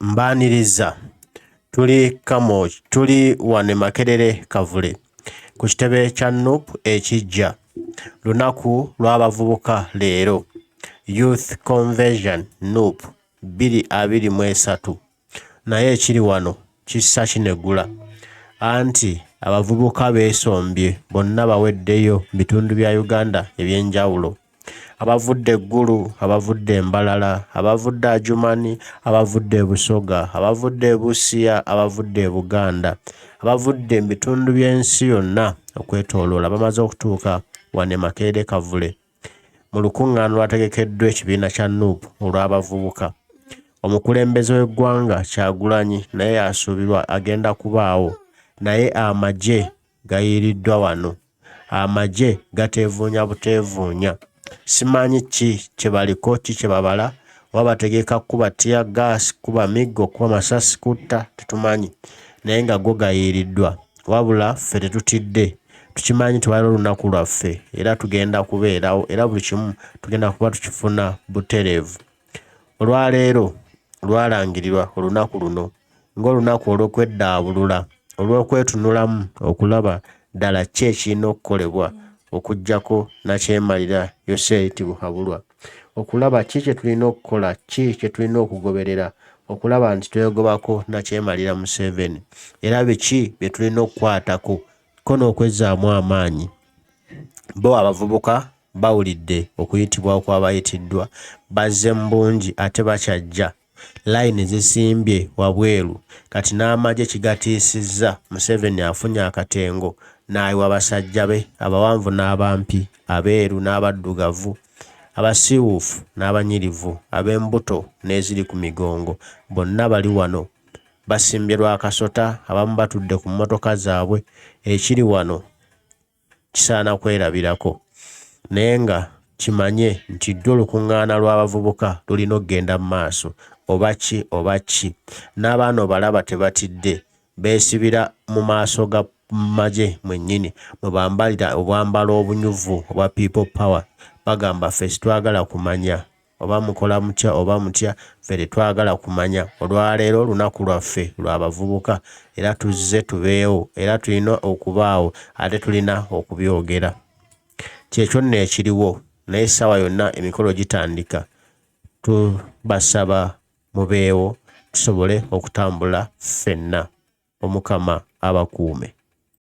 Mbaniriza tuli wane Makerere Kavule ku kitebe kya Nup ekijja lunaku lw'abavubuka leero Youth Convention Nup 2023 naye ekiri wano kissa kinegula anti abavubuka beesombye bonna baweddeyo bitundu bya Uganda ebyenjawulo abavudde eggulu abavudde Mbalala abavudde Ajumani abavudde Busoga abavudde Busia abavudde Buganda abavudde bitundu by'ensi yonna okwetooloola bamaze okutuuka wane Makerere Kavule mu lukuŋŋaana lwategekeddwa ekibiina kya Nup olw'abavubuka. Omukulembeze w'eggwanga Kyagulanyi naye yasuubirwa agenda kubaawo naye amagye gayiiriddwa wano. Amagye gateevuunya buteevuunya. Simanyi ki kye baliko ki kye babala oba bategeka kuba tia gas kuba miggo kuba masasi kutta tetumanyi naye nga go gayiiriddwa wabula ffe tetutidde tukimanyi tewali olunaku lwaffe era tugenda kubeerawo era buli kimu tugenda kuba tukifuna butereevu. Olwaleero lwalangirirwa olunaku luno ng'olunaku olw'okweddaabulula olw'okwetunulamu okulaba ddala ki ekirina okukolebwa okuggyako nakyemalira Yoseri Tibuhaburwa okulaba ki kye tulina okukola ki kye tulina okugoberera okulaba nti twegobako nakyemalira Museveni era biki bye tulina okukwatako ko n'okwezzaamu amaanyi. Bo abavubuka bawulidde okuyitibwa okwabayitiddwa bazze mu bungi ate bakyajja layini zisimbye wabweru kati n'amagye kigatiisizza Museveni afunye akatengo n'ayiwa basajja be abawanvu n'abampi abeeru n'abaddugavu abasiiwuufu n'abanyirivu ab'embuto n'eziri ku migongo bonna bali wano basimbye lwakasota abamu batudde ku mmotoka zaabwe. Ekiri wano kisaana kwerabirako naye nga kimanye nti ddyo olukuŋŋaana lw'abavubuka lulina okugenda mu maaso oba ki n'abaana obalaba tebatidde beesibira mu maaso ga magye mwennyini mwe bambalira obwambalo obunyuvu obwa people power bagamba ffe sitwagala kumanya oba mukola mutya oba mutya ffe tetwagala kumanya. Olwaleero lunaku lwaffe lw'abavubuka era tuzze tubeewo era tulina okubaawo ate tulina okubyogera. Kyekyo nno ekiriwo naye essaawa yonna emikolo gitandika tubasaba mubeewo tusobole okutambula ffenna. Omukama abakuume.